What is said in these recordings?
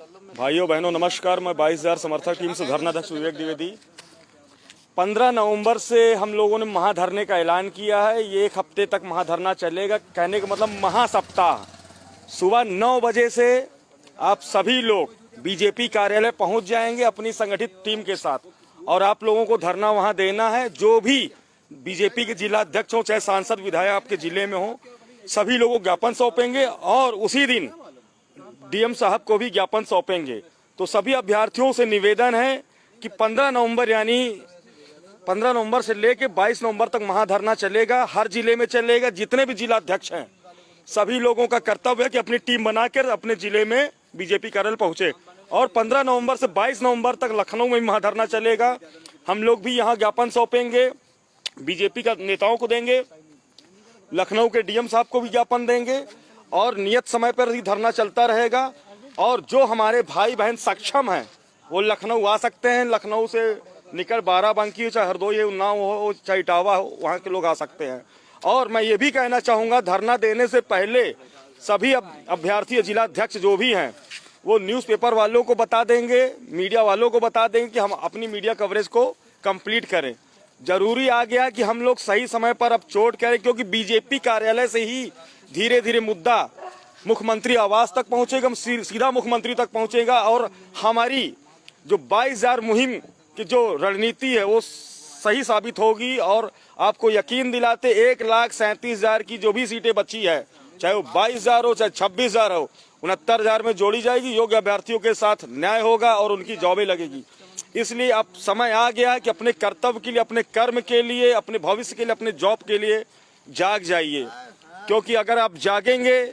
भाइयों बहनों नमस्कार। मैं 22,000 समर्थक टीम से धरना अध्यक्ष विवेक द्विवेदी। 15 नवंबर से हम लोगों ने महाधरने का ऐलान किया है। ये 1 हफ्ते तक महाधरना चलेगा। कहने का मतलब महासप्ताह। सुबह 9 बजे से आप सभी लोग बीजेपी कार्यालय पहुंच जाएंगे अपनी संगठित टीम के साथ, और आप लोगों को धरना वहां देना है। जो भी बीजेपी के जिला अध्यक्ष हो चाहे सांसद विधायक आपके जिले में हो, सभी लोगों को ज्ञापन सौंपेंगे और उसी दिन डीएम साहब को भी ज्ञापन सौंपेंगे। तो सभी अभ्यर्थियों से निवेदन है कि 15 नवंबर यानी 15 नवंबर से लेकर 22 नवंबर तक महाधरना चलेगा। हर जिले में चलेगा। जितने भी जिला अध्यक्ष हैं सभी लोगों का कर्तव्य है कि अपनी टीम बनाकर अपने जिले में बीजेपी कार्यालय पहुंचे, और 15 नवंबर से 22 नवंबर तक लखनऊ में महाधरना चलेगा। हम लोग भी यहाँ ज्ञापन सौंपेंगे, बीजेपी का नेताओं को देंगे, लखनऊ के डीएम साहब को भी ज्ञापन देंगे, और नियत समय पर ही धरना चलता रहेगा। और जो हमारे भाई बहन सक्षम हैं वो लखनऊ आ सकते हैं। लखनऊ से निकल बाराबंकी हो चाहे हरदोई उन्नाव हो चाहे इटावा हो, वहाँ के लोग आ सकते हैं। और मैं ये भी कहना चाहूँगा, धरना देने से पहले सभी अभ्यर्थी जिला अध्यक्ष जो भी हैं वो न्यूज़पेपर वालों को बता देंगे, मीडिया वालों को बता देंगे कि हम अपनी मीडिया कवरेज को कंप्लीट करें। जरूरी आ गया कि हम लोग सही समय पर अब चोट करें, क्योंकि बीजेपी कार्यालय से ही धीरे धीरे मुद्दा मुख्यमंत्री आवास तक पहुंचेगा, सीधा मुख्यमंत्री तक पहुंचेगा। और हमारी जो 22,000 मुहिम की जो रणनीति है वो सही साबित होगी। और आपको यकीन दिलाते 1,37,000 की जो भी सीटें बची है, चाहे वो 22,000 हो चाहे 26,000 हो, 69,000 में जोड़ी जाएगी। योग्य अभ्यर्थियों के साथ न्याय होगा और उनकी जॉबें लगेगी। इसलिए अब समय आ गया है कि अपने कर्तव्य के लिए, अपने कर्म के लिए, अपने भविष्य के लिए, अपने जॉब के लिए जाग जाइए। क्योंकि अगर आप जागेंगे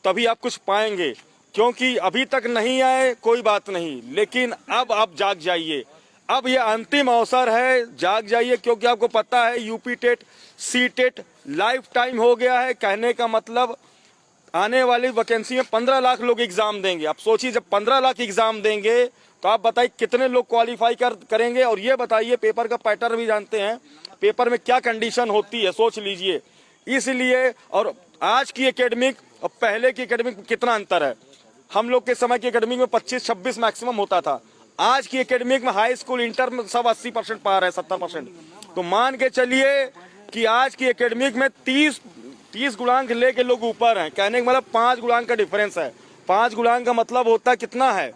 तभी आप कुछ पाएंगे। क्योंकि अभी तक नहीं आए कोई बात नहीं, लेकिन अब आप जाग जाइए। अब ये अंतिम अवसर है, जाग जाइए। क्योंकि आपको पता है UP TET C TET lifetime हो गया है। कहने का मतलब आने वाली वैकेंसी में 15 लाख लोग एग्जाम देंगे। आप सोचिए, जब 15 लाख एग्जाम देंगे तो आप बताइए कितने लोग क्वालिफाई करेंगे। और ये बताइए, पेपर का पैटर्न भी जानते हैं, पेपर में क्या कंडीशन होती है, सोच लीजिए। इसलिए और आज की एकेडमिक और पहले की एकेडमिक में कितना अंतर है। हम लोग के समय की एकेडमिक में 25-26 मैक्सिमम होता था। आज की एकेडमिक में हाई स्कूल इंटर में सब 80% पार है, 70%। तो मान के चलिए कि आज की एकेडमिक में 30 गुणांक लेके लोग ऊपर हैं। कहने का मतलब 5 गुणांक का डिफरेंस है। 5 गुणांक का मतलब होता है कितना है,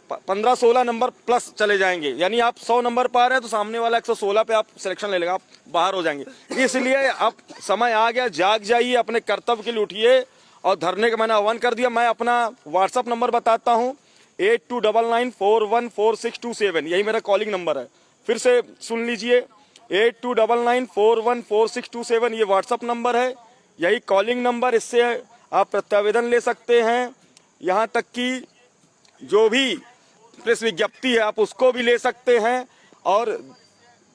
15-16 नंबर प्लस चले जाएंगे। यानी आप 100 नंबर पा रहे हैं तो सामने वाला 116 पे आप सिलेक्शन ले लेगा, आप बाहर हो जाएंगे। इसलिए अब समय आ गया, जाग जाइए, अपने कर्तव्य के लिए उठिए। और धरने का मैंने आह्वान कर दिया। मैं अपना व्हाट्सअप नंबर बताता हूँ, 8299414627। यही मेरा कॉलिंग नंबर है। फिर से सुन लीजिए, 8299414627 ये व्हाट्सअप नंबर है, यही कॉलिंग नंबर। इससे आप प्रत्यावेदन ले सकते हैं। यहाँ तक कि जो भी प्रेस विज्ञप्ति है आप उसको भी ले सकते हैं, और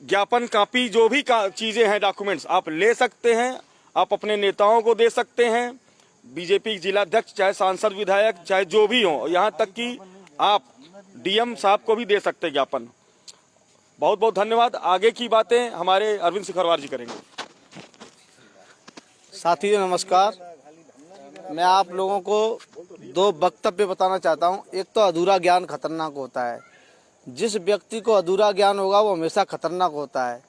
ज्ञापन कापी जो भी चीज़ें हैं, डॉक्यूमेंट्स आप ले सकते हैं। आप अपने नेताओं को दे सकते हैं, बीजेपी जिला अध्यक्ष चाहे सांसद विधायक चाहे जो भी हो। यहाँ तक कि आप डीएम साहब को भी दे सकते हैं ज्ञापन। बहुत बहुत धन्यवाद। आगे की बातें हमारे अरविंद सिखरवार जी करेंगे। साथियों नमस्कार। मैं आप लोगों को 2 वक्तव्य बताना चाहता हूं। एक तो अधूरा ज्ञान खतरनाक होता है। जिस व्यक्ति को अधूरा ज्ञान होगा वो हमेशा खतरनाक होता है।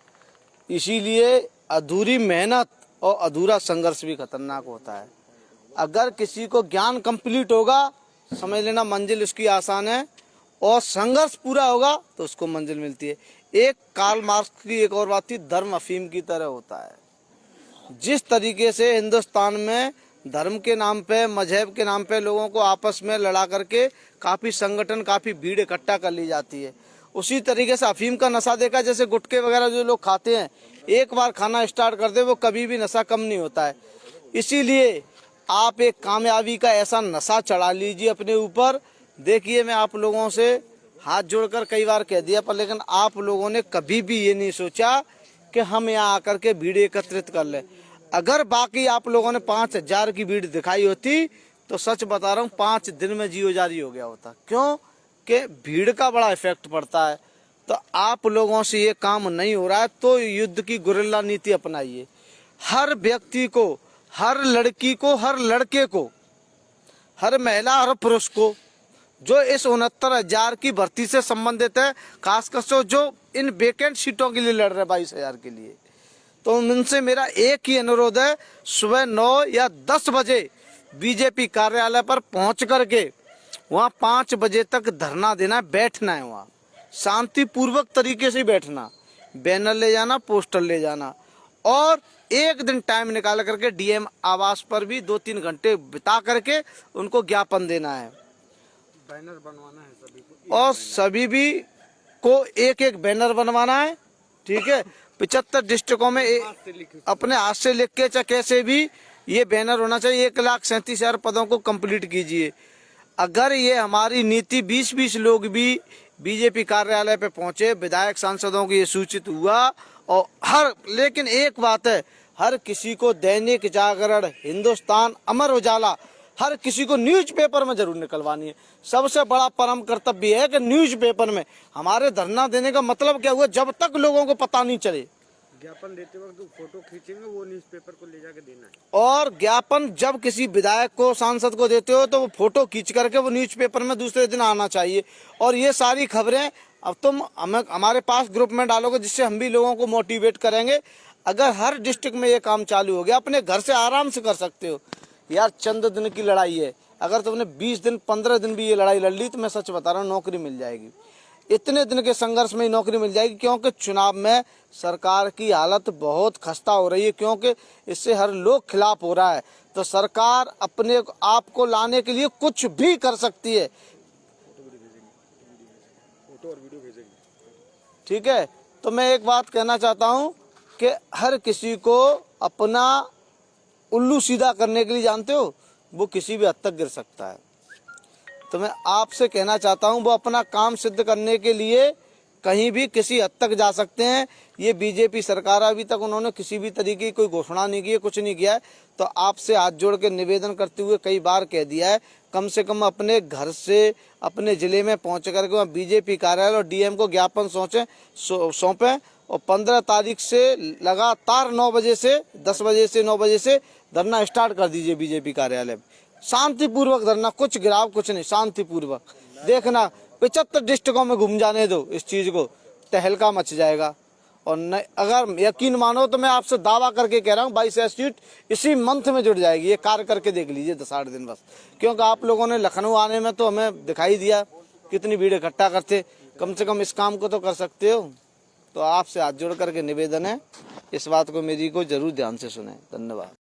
इसीलिए अधूरी मेहनत और अधूरा संघर्ष भी खतरनाक होता है। अगर किसी को ज्ञान कंप्लीट होगा, समझ लेना मंजिल उसकी आसान है, और संघर्ष पूरा होगा तो उसको मंजिल मिलती है। एक कार्ल मार्क्स की एक और बात थी, धर्म अफीम की तरह होता है। जिस तरीके से हिंदुस्तान में धर्म के नाम पे, मजहब के नाम पे लोगों को आपस में लड़ा करके काफ़ी संगठन, काफ़ी भीड़ इकट्ठा कर ली जाती है, उसी तरीके से अफीम का नशा देखा। जैसे गुटखे वगैरह जो लोग खाते हैं, एक बार खाना स्टार्ट कर दे वो कभी भी नशा कम नहीं होता है। इसीलिए आप एक कामयाबी का ऐसा नशा चढ़ा लीजिए अपने ऊपर। देखिए, मैं आप लोगों से हाथ जोड़कर कई बार कह दिया, पर लेकिन आप लोगों ने कभी भी ये नहीं सोचा कि हम यहाँ आकर के भीड़ एकत्रित कर लें। अगर बाकी आप लोगों ने 5,000 की भीड़ दिखाई होती तो सच बता रहा हूँ 5 दिन में जियो जारी हो गया होता। क्यों कि भीड़ का बड़ा इफेक्ट पड़ता है। तो आप लोगों से ये काम नहीं हो रहा है तो युद्ध की गुरिल्ला नीति अपनाइए। हर व्यक्ति को, हर लड़की को, हर लड़के को, हर महिला, हर पुरुष को जो इस 69,000 की भर्ती से संबंधित है, खासकर जो इन वेकेंट सीटों के लिए लड़ रहे 22,000 के लिए। तो उनसे मेरा एक ही अनुरोध है, सुबह 9 या 10 बजे बीजेपी कार्यालय पर पहुंच करके वहाँ 5 बजे तक धरना देना, बैठना है वहाँ शांतिपूर्वक तरीके से बैठना, बैनर ले जाना, पोस्टर ले जाना, और एक दिन टाइम निकाल करके डीएम आवास पर भी 2-3 घंटे बिता करके उनको ज्ञापन देना है। बैनर बनवाना है सभी को, और सभी भी को एक एक बैनर बनवाना है, ठीक है। 75 डिस्ट्रिक्टों में अपने हाथ से लिख के चाहे कैसे भी ये बैनर होना चाहिए। 1,37,000 पदों को कंप्लीट कीजिए। अगर ये हमारी नीति 20-20 लोग भी बीजेपी कार्यालय पे पहुंचे, विधायक सांसदों को ये सूचित हुआ, और लेकिन एक बात है, हर किसी को दैनिक जागरण, हिंदुस्तान, अमर उजाला, हर किसी को न्यूज़पेपर में जरूर निकलवानी है। सबसे बड़ा परम कर्तव्य है कि न्यूज़पेपर में हमारे धरना देने का मतलब क्या हुआ, जब तक लोगों को पता नहीं चले। ज्ञापन देते वक्त जो फोटो खींचेंगे वो न्यूज़पेपर को ले जाके देना है। और ज्ञापन जब किसी विधायक को, सांसद को देते हो तो वो फोटो खींच करके वो न्यूज़पेपर में दूसरे दिन आना चाहिए। और ये सारी खबरें अब तुम हमारे पास ग्रुप में डालोगे, जिससे हम भी लोगों को मोटिवेट करेंगे। अगर हर डिस्ट्रिक्ट में ये काम चालू हो गया, अपने घर से आराम से कर सकते हो यार। चंद दिन की लड़ाई है, अगर तुमने 20 दिन 15 दिन भी ये लड़ाई लड़ ली तो मैं सच बता रहा हूँ नौकरी मिल जाएगी। इतने दिन के संघर्ष में ही नौकरी मिल जाएगी, क्योंकि चुनाव में सरकार की हालत बहुत खस्ता हो रही है, क्योंकि इससे हर लोग खिलाफ हो रहा है। तो सरकार अपने आप को लाने के लिए कुछ भी कर सकती है, फोटो और वीडियो भेजेंगे, ठीक है। तो मैं एक बात कहना चाहता हूँ कि हर किसी को अपना उल्लू सीधा करने के लिए, जानते हो, वो किसी भी हद तक गिर सकता है। तो मैं आपसे कहना चाहता हूं, वो अपना काम सिद्ध करने के लिए कहीं भी किसी हद तक जा सकते हैं। ये बीजेपी सरकार, अभी तक उन्होंने किसी भी तरीके की कोई घोषणा नहीं की है, कुछ नहीं किया है। तो आपसे हाथ जोड़ के निवेदन करते हुए कई बार कह दिया है, कम से कम अपने घर से, अपने जिले में पहुंच करके वहाँ बीजेपी कार्यालय और डीएम को ज्ञापन सौंपें, और 15 तारीख से लगातार 9 बजे से 10 बजे से 9 बजे से धरना स्टार्ट कर दीजिए बीजेपी कार्यालय में। शांतिपूर्वक धरना, कुछ गिराव कुछ नहीं, शांतिपूर्वक। देखना 75 डिस्ट्रिक्टों में घूम जाने दो इस चीज को, तहलका मच जाएगा। और नहीं, अगर यकीन मानो तो मैं आपसे दावा करके कह रहा हूँ 22,000 सीट इसी मंथ में जुड़ जाएगी। ये कार्य करके देख लीजिए 10-8 दिन बस, क्योंकि आप लोगों ने लखनऊ आने में तो हमें दिखाई दिया कितनी भीड़ इकट्ठा करते। कम से कम इस काम को तो कर सकते हो। तो आपसे हाथ जोड़ करके निवेदन है, इस बात को मेरी को जरूर ध्यान से सुने। धन्यवाद।